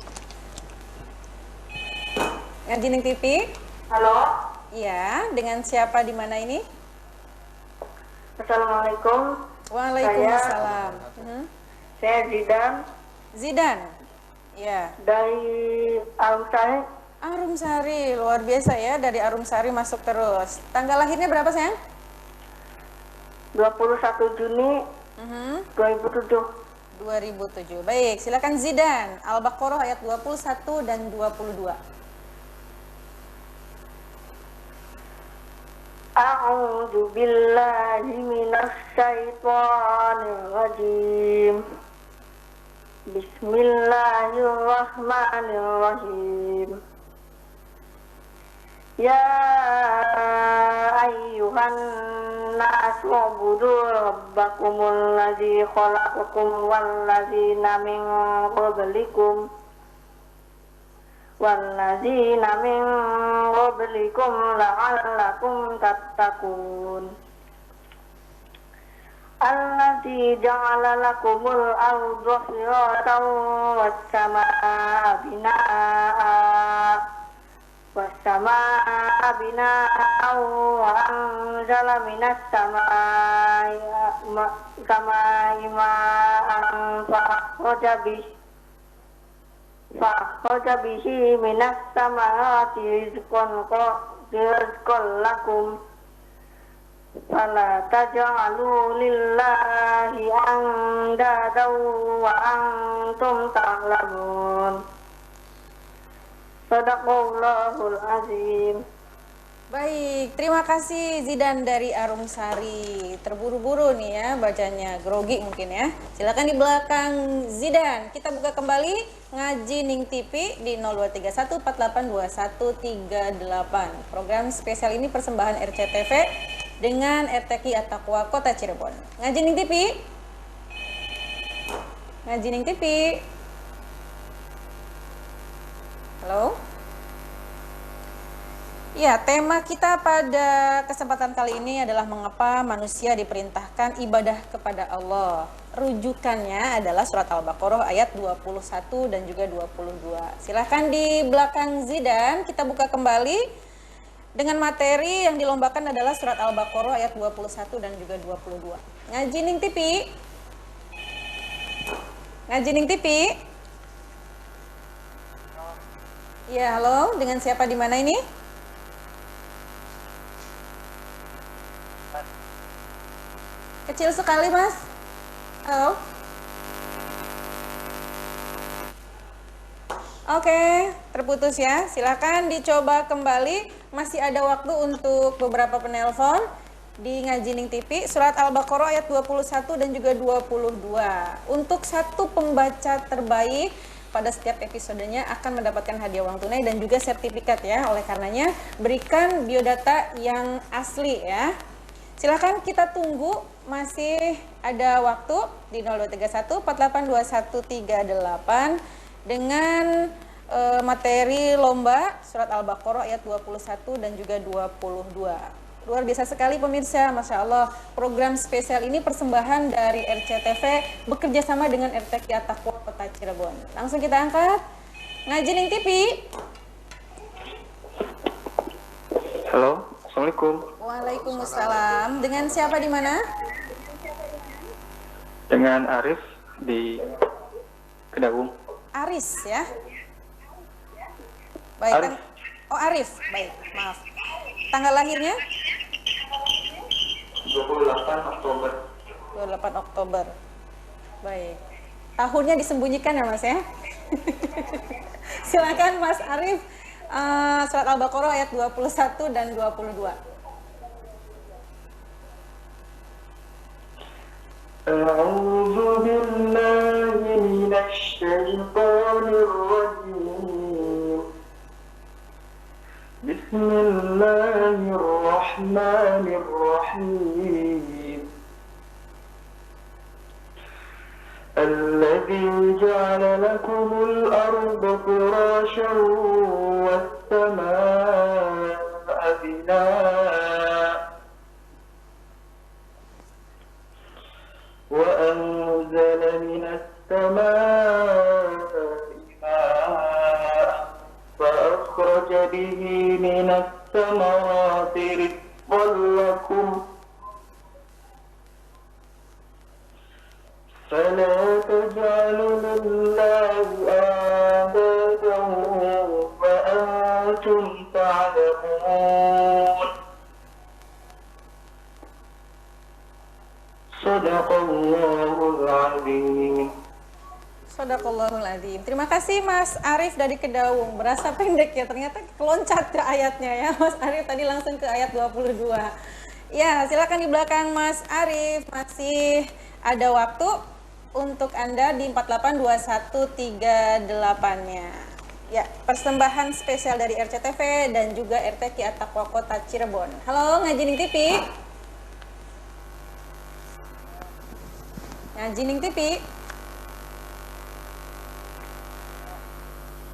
Ngaji Ning TV. Halo. Iya, dengan siapa di mana ini? Assalamualaikum. Waalaikumsalam. Saya Zidan Zidan. Ya. dari Arumsari. Arumsari, luar biasa ya, dari Arumsari masuk terus. Tanggal lahirnya berapa sayang? 21 Juni 2007. 2007. Baik, silakan Zidan. Al-Baqarah ayat 21 dan 22. A'udzu billahi minasy syaithanir rajim. Bismillahirrahmanirrahim. Ya ayyuhan nasu ubudu rabbakumul ladzi khalaqakum wal ladzina min qablikum la'allakum tattaqun. Alladzi ja'ala lakumul arda firatan was-samaa'a binaa'a wa anzala minas samaa'i ma'an fa'akhraja bihi minas samarati rizqan lakum fala taj'alu lillahi andadan wa antum ta'lamun. Shadaqallahul azim. Baik, terima kasih Zidan dari Arumsari. Terburu-buru nih ya bacanya, grogi mungkin ya. Silakan di belakang Zidan. Kita buka kembali Ngaji Ning TV di 0231 482138. Program spesial ini persembahan RCTV dengan RTQ At-Taqwa Kota Cirebon. Ngaji Ning TV. Ngaji Ning TV. Halo. Ya, tema kita pada kesempatan kali ini adalah mengapa manusia diperintahkan ibadah kepada Allah. Rujukannya adalah surat Al-Baqarah ayat 21 dan juga 22. Silahkan di belakang Zidan kita buka kembali dengan materi yang dilombakan adalah surat Al-Baqarah ayat 21 dan juga 22. Ngaji Ning TV. Ngaji Ning TV. Ya, halo, dengan siapa di mana ini? Kecil sekali, Mas. Halo. Oke, terputus ya. Silakan dicoba kembali. Masih ada waktu untuk beberapa penelpon di Ngaji Ning TV. Surat Al-Baqarah ayat 21 dan juga 22. Untuk satu pembaca terbaik pada setiap episodenya akan mendapatkan hadiah uang tunai dan juga sertifikat ya. Oleh karenanya, berikan biodata yang asli ya. Silakan kita tunggu, masih ada waktu di 0231 482138 dengan materi lomba surat Al-Baqarah ayat 21 dan juga 22. Luar biasa sekali pemirsa, Masya Allah. Program spesial ini persembahan dari RCTV bekerja sama dengan RTQ At-Taqwa Kota Cirebon. Langsung kita angkat Ngaji Ning TV. Halo, Assalamualaikum. Waalaikumsalam. Dengan siapa di mana? Dengan Arif di Kedawung. Aris ya. Baik. Arif. Oh Arif, baik. Maaf. Tanggal lahirnya? 28 Oktober. 28 Oktober. Baik. Tahunnya disembunyikan ya Mas ya. Silakan Mas Arif. Surat Al-Baqarah ayat 21 dan 22. أعوذ بالله من الشيطان الرجيم بسم الله الرحمن الرحيم الذي جعل لكم الأرض فراشا والسماء بناء وأنزل من السماء ماء فأخرج به من الثمرات رزقا لكم فلا تجعلوا لله أندادا وأنتم تعلمون Sadaqallahul Azim. Sadaqallahul Azim. Terima kasih Mas Arif dari Kedawung. Berasa pendek ya, ternyata keloncat ke ayatnya ya. Mas Arif tadi langsung ke ayat 22. Ya, silakan di belakang Mas Arif. Masih ada waktu untuk Anda di 4821138-nya. Ya, persembahan spesial dari RCTV dan juga RTQ At-Taqwa Kota Cirebon. Halo, Ngajining TV. Ngajining TV.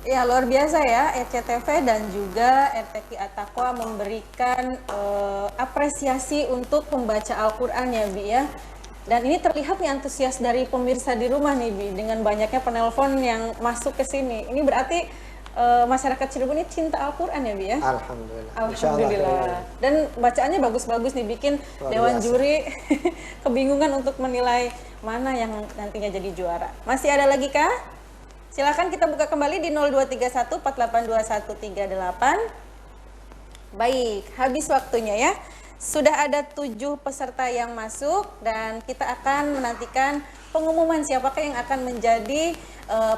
Ya, luar biasa ya, RCTV dan juga RTQ At-Taqwa memberikan apresiasi untuk pembaca Al-Quran ya Bi ya. Dan ini terlihat nih antusias dari pemirsa di rumah nih Bi, dengan banyaknya penelpon yang masuk ke sini. Ini berarti masyarakat Cirebon ini cinta Al-Quran ya Bi ya? Alhamdulillah. Alhamdulillah. Dan bacaannya bagus-bagus nih, bikin Dewan Juri kebingungan untuk menilai mana yang nantinya jadi juara. Masih ada lagi kah? Silakan kita buka kembali di 0231 482138. Baik, habis waktunya ya. Sudah ada 7 peserta yang masuk dan kita akan menantikan pengumuman siapakah yang akan menjadi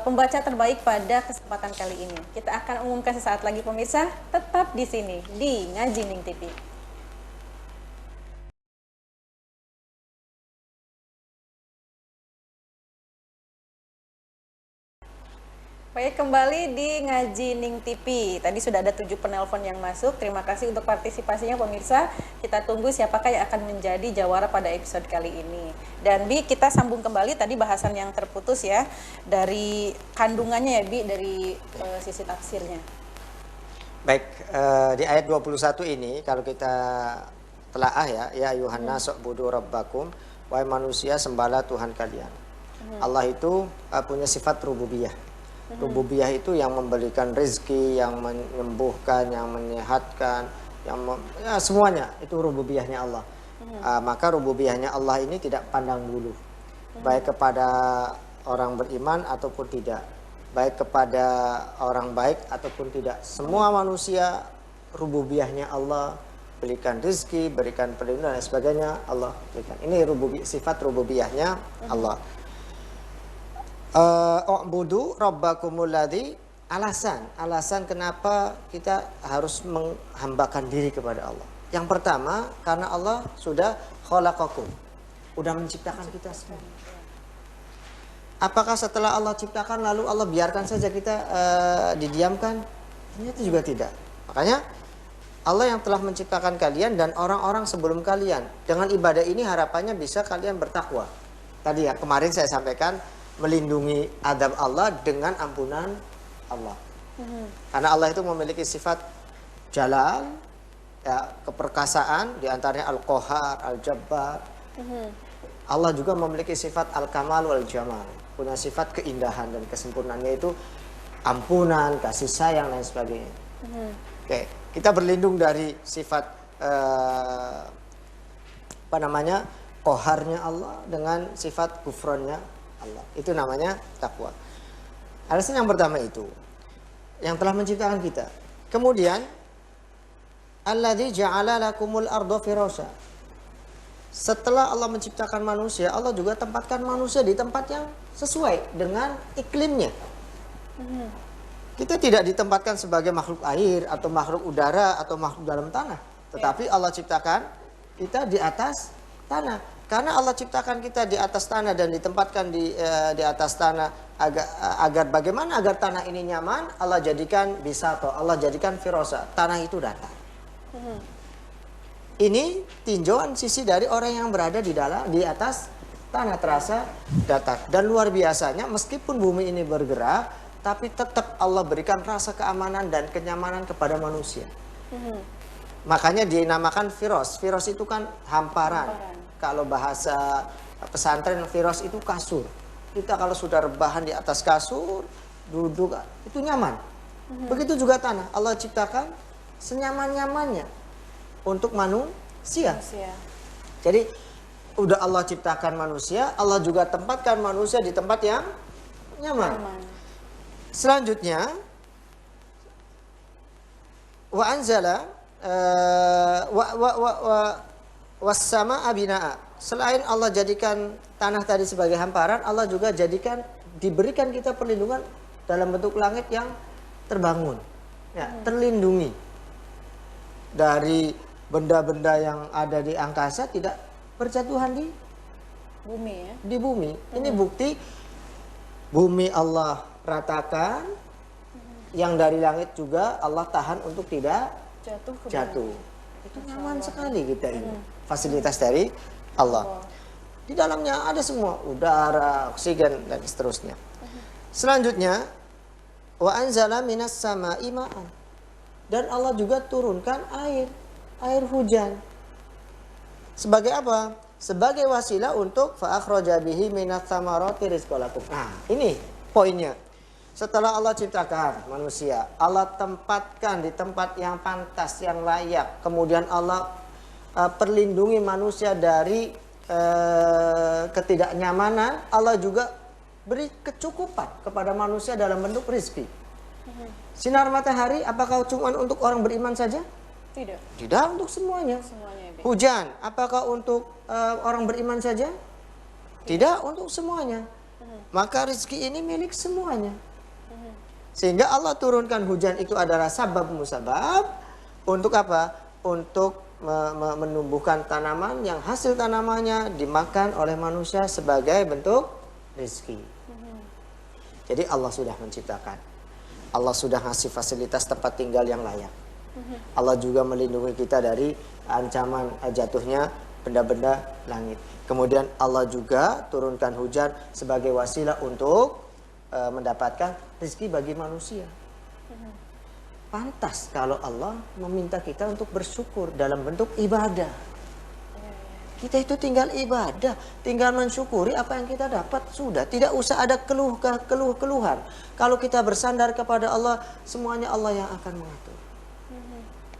pembaca terbaik pada kesempatan kali ini. Kita akan umumkan sesaat lagi pemirsa, tetap di sini di Ngajining TV. Baik, kembali di Ngajining TV. Tadi sudah ada 7 penelpon yang masuk. Terima kasih untuk partisipasinya pemirsa. Kita tunggu siapakah yang akan menjadi jawara pada episode kali ini. Dan Bi, kita sambung kembali tadi bahasan yang terputus ya, dari kandungannya ya Bi, dari sisi tafsirnya. Baik, di ayat 21 ini kalau kita telaah ya ayuhan nas ubudu rabbakum, wahai manusia sembahlah Tuhan kalian. Allah itu punya sifat rububiyah. Rububiyah itu yang memberikan rezeki, yang menyembuhkan, yang menyehatkan, ya semuanya itu rububiyahnya Allah. Maka rububiyahnya Allah ini tidak pandang bulu, baik kepada orang beriman ataupun tidak, baik kepada orang baik ataupun tidak. Semua manusia rububiyahnya Allah, berikan rezeki, berikan perlindungan dan sebagainya Allah berikan. Ini sifat rububiyahnya Allah. U'budu rabbakumul ladzi, alasan kenapa kita harus menghambakan diri kepada Allah. Yang pertama, karena Allah sudah khalaqakum, sudah menciptakan kita semua. Apakah setelah Allah ciptakan lalu Allah biarkan saja kita didiamkan? Ternyata juga tidak. Makanya Allah yang telah menciptakan kalian dan orang-orang sebelum kalian. Dengan ibadah ini harapannya bisa kalian bertakwa. Tadi ya kemarin saya sampaikan, melindungi adab Allah dengan ampunan Allah. Karena Allah itu memiliki sifat jalal, ya, keperkasaan, diantaranya al-qahar, al-jabbar. Allah juga memiliki sifat al-kamal wal-jamal, punya sifat keindahan dan kesempurnaannya itu ampunan, kasih sayang dan sebagainya. Oke, kita berlindung dari sifat qoharnya Allah dengan sifat kufronnya Allah. Itu namanya takwa. Alasan yang pertama itu, yang telah menciptakan kita. Kemudian, alladzi ja'ala lakumul arda firasya. Setelah Allah menciptakan manusia, Allah juga tempatkan manusia di tempat yang sesuai dengan iklimnya. Kita tidak ditempatkan sebagai makhluk air atau makhluk udara atau makhluk dalam tanah, tetapi Allah ciptakan kita di atas tanah. Karena Allah ciptakan kita di atas tanah dan ditempatkan di atas tanah agar bagaimana agar tanah ini nyaman, Allah jadikan bisato, Allah jadikan firasa, tanah itu datar. Ini tinjauan sisi dari orang yang berada di atas tanah, terasa datar. Dan luar biasanya meskipun bumi ini bergerak, tapi tetap Allah berikan rasa keamanan dan kenyamanan kepada manusia. Makanya dinamakan firos. Firos itu kan hamparan. Kalau bahasa pesantren, firos itu kasur. Kita kalau sudah rebahan di atas kasur, duduk, itu nyaman. Begitu juga tanah. Allah ciptakan senyaman-nyamannya untuk manusia. Jadi udah Allah ciptakan manusia, Allah juga tempatkan manusia di tempat yang nyaman. Selanjutnya, wa anzala was-samaa binaa. Selain Allah jadikan tanah tadi sebagai hamparan, Allah juga diberikan kita perlindungan dalam bentuk langit yang terbangun, ya, terlindungi dari benda-benda yang ada di angkasa tidak berjatuhan di bumi ya. Di bumi. Ini bukti bumi Allah ratakan, yang dari langit juga Allah tahan untuk tidak jatuh. Itu nyaman sekali kita ini. Fasilitas dari Allah. Di dalamnya ada semua, udara, oksigen dan seterusnya. Selanjutnya, wa anzala minas sama'i ma'an. Dan Allah juga turunkan air hujan. Sebagai apa? Sebagai wasilah untuk fa akhraja bihi minats tsamarati rizqan lakum. Nah, ini poinnya. Setelah Allah ciptakan manusia, Allah tempatkan di tempat yang pantas, yang layak. Kemudian Allah perlindungi manusia dari ketidaknyamanan. Allah juga beri kecukupan kepada manusia dalam bentuk rezeki. Sinar matahari apakah cuma untuk orang beriman saja? Tidak. Tidak, untuk semuanya. Hujan apakah untuk orang beriman saja? Tidak, untuk semuanya. Maka rezeki ini milik semuanya. Sehingga Allah turunkan hujan itu adalah sabab musabab. Untuk apa? Untuk menumbuhkan tanaman yang hasil tanamannya dimakan oleh manusia sebagai bentuk rezeki. Jadi Allah sudah menciptakan. Allah sudah ngasih fasilitas tempat tinggal yang layak. Allah juga melindungi kita dari ancaman jatuhnya benda-benda langit. Kemudian Allah juga turunkan hujan sebagai wasilah untuk mendapatkan rezeki bagi manusia. Pantas kalau Allah meminta kita untuk bersyukur dalam bentuk ibadah. Kita itu tinggal ibadah, tinggal mensyukuri apa yang kita dapat, sudah. Tidak usah ada keluhan. Kalau kita bersandar kepada Allah, semuanya Allah yang akan mengatur.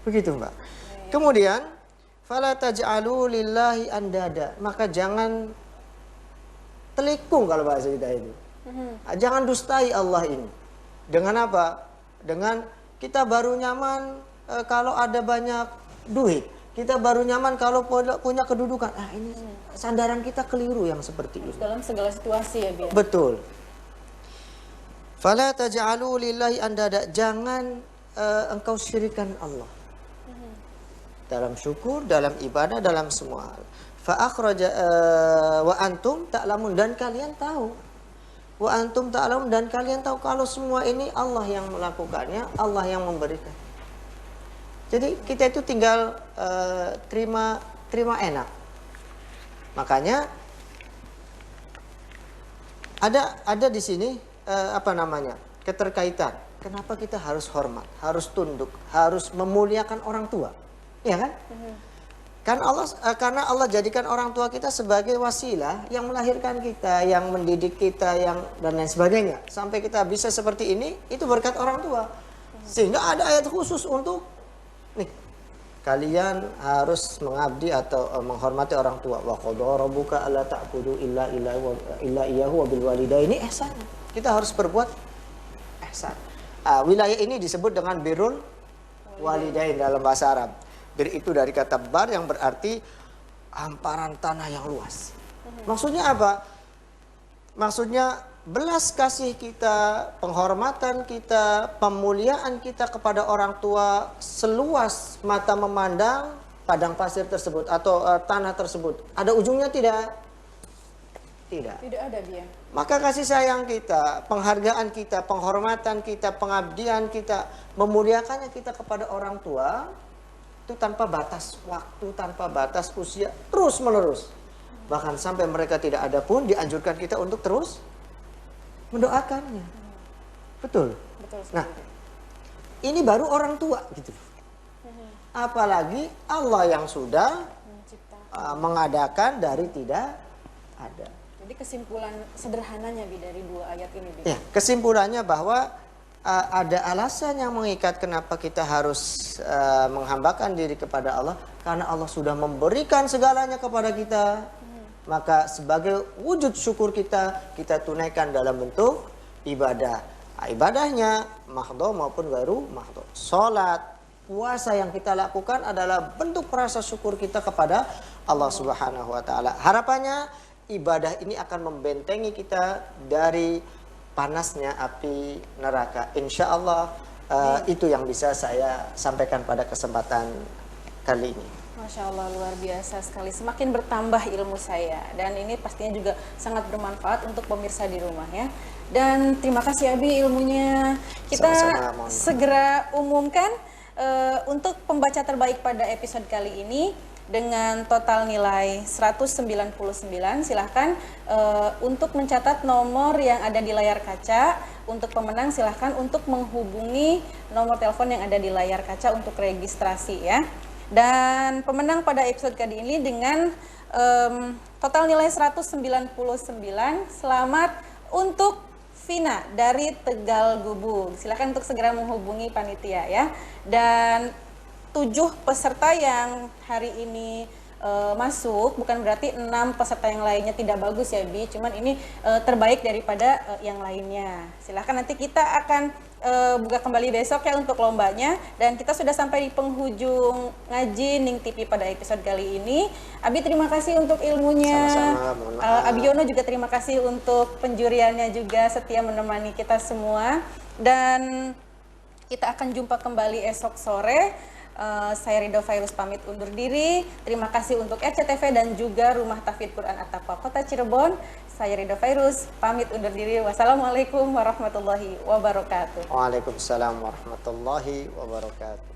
Begitu, Mbak. Kemudian, fala taj'alu lillahi andada. Maka jangan telikung kalau bahasa kita itu. Jangan dustai Allah ini. Dengan apa? Dengan kita baru nyaman kalau ada banyak duit. Kita baru nyaman kalau punya kedudukan. Ini sandaran kita keliru yang seperti ini. Dalam segala situasi ya, Biar. Betul. Fala taj'alu lillahi andada. Jangan engkau syirikan Allah. Dalam syukur, dalam ibadah, dalam semua hal. Fa akhraja wa antum ta'lamun, dan kalian tahu. Wa antum ta'lamun, dan kalian tahu kalau semua ini Allah yang melakukannya, Allah yang memberikan. Jadi kita itu tinggal terima enak. Makanya ada di sini keterkaitan. Kenapa kita harus hormat, harus tunduk, harus memuliakan orang tua, ya kan? Karena Allah jadikan orang tua kita sebagai wasilah yang melahirkan kita, yang mendidik kita, dan lain sebagainya. Sampai kita bisa seperti ini, itu berkat orang tua. Sehingga ada ayat khusus untuk kalian harus mengabdi atau menghormati orang tua. Wa qadara rabbuka alla ta'budu illa iyyahu wa bil walidaini ihsana. Kita harus berbuat ihsan. Wilayah ini disebut dengan birrul walidain dalam bahasa Arab. Bir itu dari kata bar yang berarti hamparan tanah yang luas. Maksudnya apa? Maksudnya belas kasih kita, penghormatan kita, pemuliaan kita kepada orang tua seluas mata memandang padang pasir tersebut atau tanah tersebut. Ada ujungnya tidak? Tidak. Tidak ada dia. Maka kasih sayang kita, penghargaan kita, penghormatan kita, pengabdian kita, memuliakannya kita kepada orang tua itu tanpa batas waktu, tanpa batas usia, terus menerus. Bahkan sampai mereka tidak ada pun dianjurkan kita untuk terus mendoakannya. Betul. Betul sekali. Nah, ini baru orang tua gitu. Apalagi Allah yang sudah mengadakan dari tidak ada. Jadi kesimpulan sederhananya Bi dari dua ayat ini Bi. Ya, kesimpulannya bahwa ada alasan yang mengikat kenapa kita harus menghambakan diri kepada Allah, karena Allah sudah memberikan segalanya kepada kita. Maka sebagai wujud syukur kita tunaikan dalam bentuk ibadah. Ibadahnya mahdhu maupun ghairu mahdhu. Salat, puasa yang kita lakukan adalah bentuk rasa syukur kita kepada Allah Subhanahu wa taala. Harapannya ibadah ini akan membentengi kita dari panasnya api neraka. Insya Allah itu yang bisa saya sampaikan pada kesempatan kali ini. Masya Allah, luar biasa sekali. Semakin bertambah ilmu saya. Dan ini pastinya juga sangat bermanfaat untuk pemirsa di rumah ya. Dan terima kasih Abi ilmunya. Kita Sama-sama, segera umumkan untuk pembaca terbaik pada episode kali ini. Dengan total nilai 199, silahkan untuk mencatat nomor yang ada di layar kaca. Untuk pemenang silahkan untuk menghubungi nomor telepon yang ada di layar kaca untuk registrasi ya. Dan pemenang pada episode kali ini dengan total nilai 199, selamat untuk Vina dari Tegal Gubuk. Silahkan untuk segera menghubungi panitia ya. Dan 7 peserta yang hari ini masuk, bukan berarti 6 peserta yang lainnya tidak bagus ya Bi, cuman ini terbaik daripada yang lainnya. Silahkan nanti kita akan buka kembali besok ya untuk lombanya. Dan kita sudah sampai di penghujung ngaji Ning TV pada episode kali ini. Abi terima kasih untuk ilmunya. Sama-sama, mohon maaf. Abi Yono juga terima kasih untuk penjuriannya juga setia menemani kita semua. Dan kita akan jumpa kembali esok sore. Saya Ridho Fairuz pamit undur diri. Terima kasih untuk RCTV dan juga Rumah Tahfidz Quran At-Taqwa Kota Cirebon. Saya Ridho Fairuz pamit undur diri. Wassalamualaikum warahmatullahi wabarakatuh. Waalaikumsalam warahmatullahi wabarakatuh.